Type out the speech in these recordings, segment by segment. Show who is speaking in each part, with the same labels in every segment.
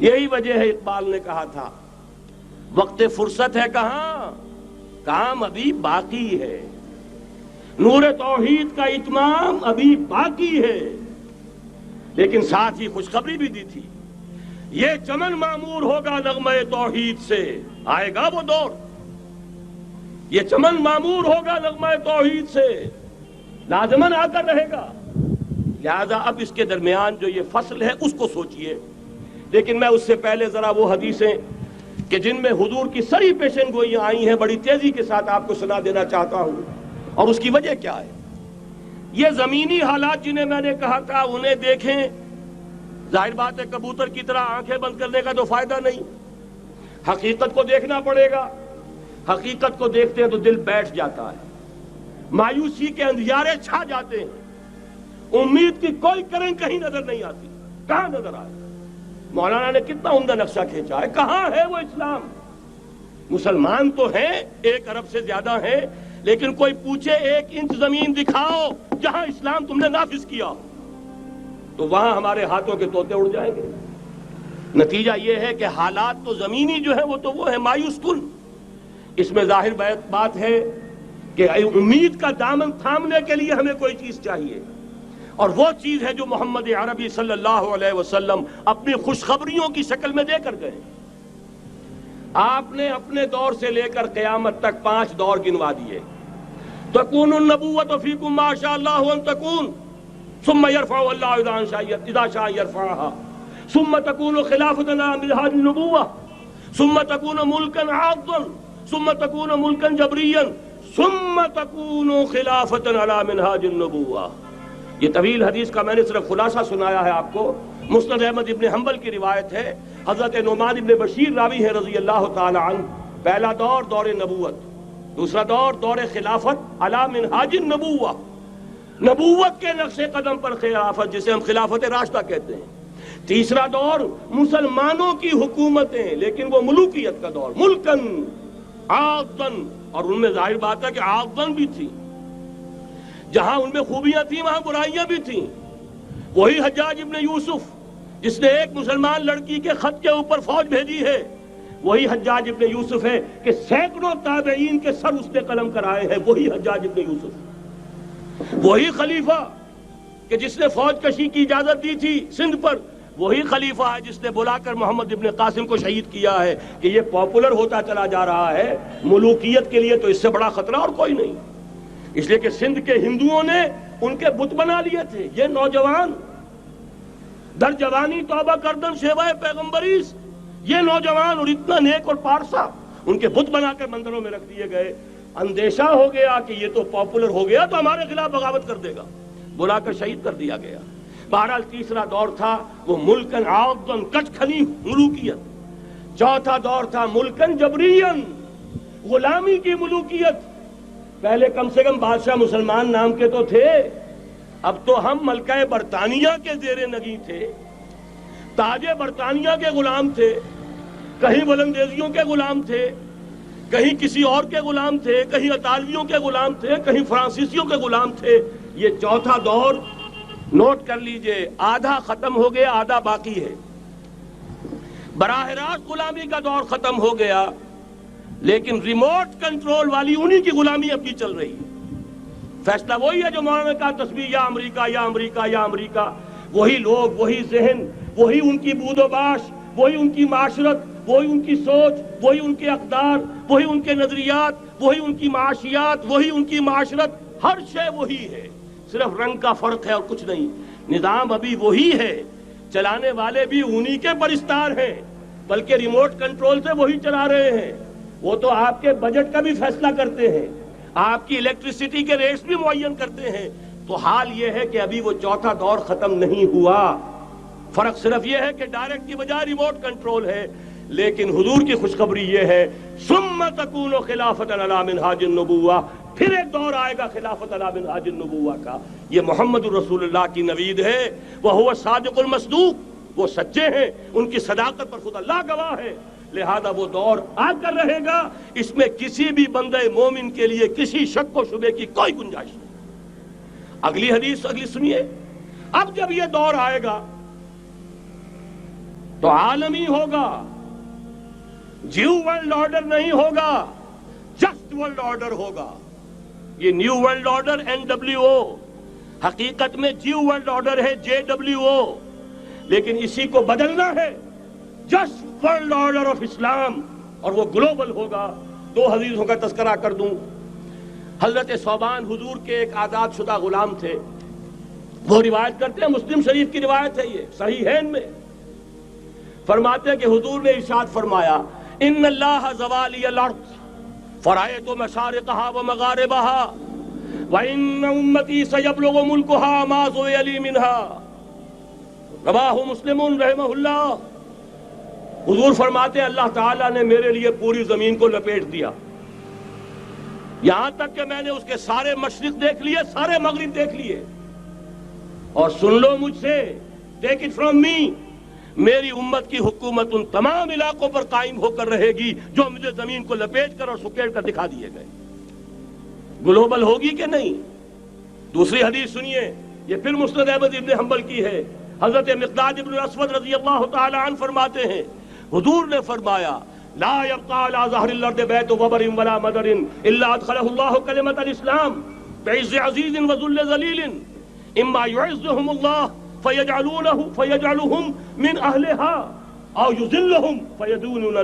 Speaker 1: یہی وجہ ہے اقبال نے کہا تھا وقت فرصت ہے کہاں، کام ابھی باقی ہے، نور توحید کا اتمام ابھی باقی ہے۔ لیکن ساتھ ہی خوشخبری بھی دی تھی، یہ چمن معمور ہوگا نغمہ توحید سے، آئے گا وہ دور، یہ چمن معمور ہوگا نغمہ توحید سے، لازماً آ کر رہے گا۔ لہذا اب اس کے درمیان جو یہ فصل ہے اس کو سوچئے۔ لیکن میں اس سے پہلے ذرا وہ حدیثیں کہ جن میں حضور کی سری پیشن گوئیاں آئی ہیں بڑی تیزی کے ساتھ آپ کو سنا دینا چاہتا ہوں، اور اس کی وجہ کیا ہے۔ یہ زمینی حالات جنہیں میں نے کہا تھا انہیں دیکھیں، ظاہر بات ہے کبوتر کی طرح آنکھیں بند کرنے کا تو فائدہ نہیں، حقیقت کو دیکھنا پڑے گا۔ حقیقت کو دیکھتے ہیں تو دل بیٹھ جاتا ہے، مایوسی کے اندھیارے چھا جاتے ہیں، امید کی کوئی کرن کہیں نظر نہیں آتی، کہاں نظر آئے۔ مولانا نے کتنا عمدہ نقشہ کھینچا ہے، کہاں ہے وہ اسلام۔ مسلمان تو ہیں 1 ارب سے زیادہ ہیں، لیکن کوئی پوچھے 1 انچ زمین دکھاؤ جہاں اسلام تم نے نافذ کیا، تو وہاں ہمارے ہاتھوں کے طوطے اڑ جائیں گے۔ نتیجہ یہ ہے کہ حالات تو زمینی جو ہے وہ ہے مایوس کن۔ اس میں ظاہر بات ہے کہ امید کا دامن تھامنے کے لیے ہمیں کوئی چیز چاہیے، اور وہ چیز ہے جو محمد عربی صلی اللہ علیہ وسلم اپنی خوشخبریوں کی شکل میں دے کر گئے۔ آپ نے اپنے دور سے لے کر قیامت تک 5 دور گنوا دیے۔ تکون النبوۃ فیکم ما شاء اللہ ان تکون ثم یرفع اللہ اذا شاء یرفعها ثم تکون خلافۃ علی منہاج النبوۃ ثم تکون ملکا عاضا ثم تکون ملکا جبریا ثم تکون خلافۃ علی منہاج النبوۃ۔ یہ طویل حدیث کا میں نے صرف خلاصہ سنایا ہے آپ کو۔ مسند احمد ابن حنبل کی روایت ہے، حضرت نعمان ابن بشیر راوی ہے رضی اللہ تعالی عنہ۔ پہلا دور دور نبوت، دوسرا دور دور خلافت علی منہاج النبوۃ، نبوت کے نقش قدم پر خلافت جسے ہم خلافت راشدہ کہتے ہیں۔ تیسرا دور مسلمانوں کی حکومتیں، لیکن وہ ملوکیت کا دور، ملکن عاضن، اور ان میں ظاہر بات ہے کہ عاضن بھی تھی، جہاں ان میں خوبیاں تھیں وہاں برائیاں بھی تھیں۔ وہی حجاج ابن یوسف جس نے ایک مسلمان لڑکی کے خط کے اوپر فوج بھیجی ہے، وہی حجاج ابن یوسف ہے کہ سینکڑوں تابعین کے سر اس نے قلم کرائے ہیں، وہی حجاج ابن یوسف۔ وہی خلیفہ کہ جس نے فوج کشی کی اجازت دی تھی سندھ پر، وہی خلیفہ ہے جس نے بلا کر محمد ابن قاسم کو شہید کیا ہے کہ یہ پاپولر ہوتا چلا جا رہا ہے، ملوکیت کے لیے تو اس سے بڑا خطرہ اور کوئی نہیں۔ اس لیے کہ سندھ کے ہندوؤں نے ان کے بت بنا لیے تھے۔ یہ نوجوان در جوانی توبہ کردن شیوائے پیغمبریس، یہ نوجوان اور اتنا نیک اور پارسا ان کے بت بنا کر مندروں میں رکھ دیے گئے۔ اندیشہ ہو گیا کہ یہ تو پاپولر ہو گیا تو ہمارے خلاف بغاوت کر دے گا، بلا کر شہید کر دیا گیا۔ بہرحال تیسرا دور تھا وہ ملکن عاضن، کچ کھلی ملوکیت۔ چوتھا دور تھا ملکن جبرین، غلامی کی ملوکیت۔ پہلے کم سے کم بادشاہ مسلمان نام کے تو تھے، اب تو ہم ملکہ برطانیہ کے زیر نگیں تھے، تاج برطانیہ کے غلام تھے، کہیں ولندیزیوں کے غلام تھے، کہیں کسی اور کے غلام تھے، کہیں اطالویوں کے غلام تھے، کہیں فرانسیسیوں کے غلام تھے۔ یہ چوتھا دور نوٹ کر لیجئے، آدھا ختم ہو گیا، آدھا باقی ہے۔ براہ راست غلامی کا دور ختم ہو گیا، لیکن ریموٹ کنٹرول والی انہی کی غلامی اب بھی چل رہی ہے۔ فیصلہ وہی ہے جو مولانا نے کہا تسبیح یا امریکہ یا امریکہ یا امریکہ، وہی لوگ، وہی ذہن، وہی ان کی بود و باش، وہی ان کی معاشرت، وہی ان کی سوچ، وہی ان کے اقدار، وہی ان کے نظریات، وہی ان کی معاشیات، وہی ان کی معاشرت، ہر شے وہی ہے، صرف رنگ کا فرق ہے اور کچھ نہیں۔ نظام ابھی وہی ہے، چلانے والے بھی انہی کے پرستار ہیں، بلکہ ریموٹ کنٹرول سے وہی چلا رہے ہیں۔ وہ تو آپ کے بجٹ کا بھی فیصلہ کرتے ہیں، آپ کی الیکٹریسٹی کے ریٹس بھی معین کرتے ہیں۔ تو حال یہ ہے کہ ابھی وہ چوتھا دور ختم نہیں ہوا، فرق صرف یہ ہے کہ ڈائریکٹ کی بجائے ریموٹ کنٹرول ہے۔ لیکن حضور کی خوشخبری یہ ہے ثم تکون خلافۃ علی منہاج النبوۃ، پھر ایک دور آئے گا خلافت علی منہاج النبوۃ کا۔ یہ محمد الرسول اللہ کی نوید ہے، وہو صادق المصدوق، وہ سچے ہیں، ان کی صداقت پر خود اللہ گواہ ہے۔ لہذا وہ دور آ کر رہے گا، اس میں کسی بھی بندہ مومن کے لیے کسی شک و شبے کی کوئی گنجائش نہیں۔ اگلی حدیث اگلی سنیے، اب جب یہ دور آئے گا تو عالمی ہوگا، جیو ورلڈ آرڈر نہیں ہوگا، جسٹ ورلڈ آرڈر ہوگا۔ یہ نیو ورلڈ آرڈر NWO، حقیقت میں جیو ورلڈ آرڈر ہے JWO، لیکن اسی کو بدلنا ہے جسٹ ورلڈ آرڈر آف اسلام، اور وہ گلوبل ہوگا۔ دو حدیثوں کا تذکرہ کر دوں۔ حضرت ثوبان حضور کے ایک آزاد شدہ غلام تھے، وہ روایت کرتے ہیں، مسلم شریف کی روایت ہے، یہ صحیحین میں فرماتے ہیں کہ حضور نے ارشاد فرمایا، ان اللہ زوالی الارض فرائیت مشارقها ومغاربها وان امتی سیبلغ ملکها ما زوی لی منها، رواہ مسلم رحمہ اللہ۔ حضور فرماتے ہیں اللہ تعالیٰ نے میرے لیے پوری زمین کو لپیٹ دیا، یہاں تک کہ میں نے اس کے سارے مشرق دیکھ لیے، سارے مغرب دیکھ لیے، اور سن لو مجھ سے، ٹیک اٹ فرام می، میری امت کی حکومت ان تمام علاقوں پر قائم ہو کر رہے گی جو مجھے زمین کو لپیٹ کر اور سکیڑ کر دکھا دیے گئے۔ گلوبل ہوگی کہ نہیں؟ دوسری حدیث سنیے، یہ پھر مسند احمد ابن حنبل کی ہے۔ حضرت مقداد ابن الاسود رضی اللہ تعالی عنہ فرماتے ہیں، حضور نے فرمایا، لا يبقى على ظهر الارض بيت وبر ولا مدر الا ادخله الله كلمة الاسلام بعز عزيز وذل ذليل، اما يعزهم الله فيجعلهم من اهلها او يذلهم فيدينون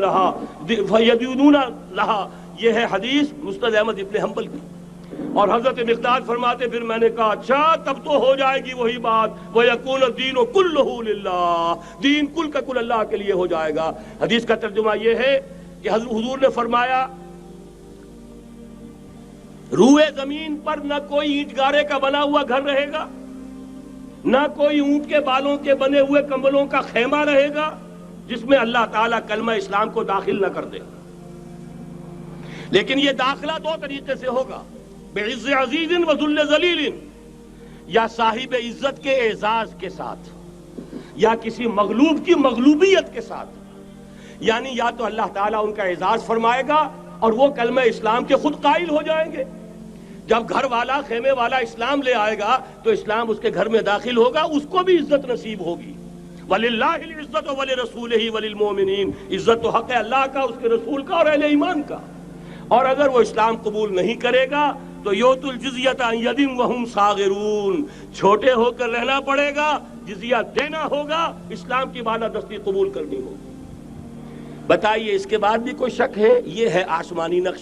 Speaker 1: لها۔ یہ ہے حدیث مسند احمد ابن حنبل کی۔ اور حضرت مقداد فرماتے پھر میں نے کہا اچھا تب تو ہو جائے گی وہی بات، وَيَكُونَ الدِّينُ كُلُّهُ لِلَّهِ، دین کل کا کل اللہ کے لیے ہو جائے گا۔ حدیث کا ترجمہ یہ ہے کہ حضور نے فرمایا، روئے زمین پر نہ کوئی اینٹ گارے کا بنا ہوا گھر رہے گا، نہ کوئی اونٹ کے بالوں کے بنے ہوئے کمبلوں کا خیمہ رہے گا جس میں اللہ تعالیٰ کلمہ اسلام کو داخل نہ کر دے۔ لیکن یہ داخلہ دو طریقے سے ہوگا، بعز عزیز و ذل ذلیل، یا صاحب عزت کے اعزاز کے ساتھ، یا کسی مغلوب کی مغلوبیت کے ساتھ، یعنی یا تو اللہ تعالیٰ ان کا اعزاز فرمائے گا اور وہ کلمہ اسلام کے خود قائل ہو جائیں گے۔ جب گھر والا خیمے والا اسلام لے آئے گا تو اسلام اس کے گھر میں داخل ہوگا، اس کو بھی عزت نصیب ہوگی۔ وَلِلَّهِ الْعِزَّةُ وَلِرَسُولِهِ وَلِلْمُؤْمِنِينَ، عزت و حق ہے اللہ کا، اس کے رسول کا اور اہل ایمان کا۔ اور اگر وہ اسلام قبول نہیں کرے گا تو یؤتُ الْجِزْیَةَ عَنْ یَدٍ وَهُمْ صَاغِرُونَ، چھوٹے ہو کر رہنا پڑے گا، جزیہ دینا ہوگا، اسلام کی بالادستی قبول کرنی ہوگی۔ بتائیے اس کے بعد بھی کوئی شک ہے؟ یہ ہے آسمانی نقش۔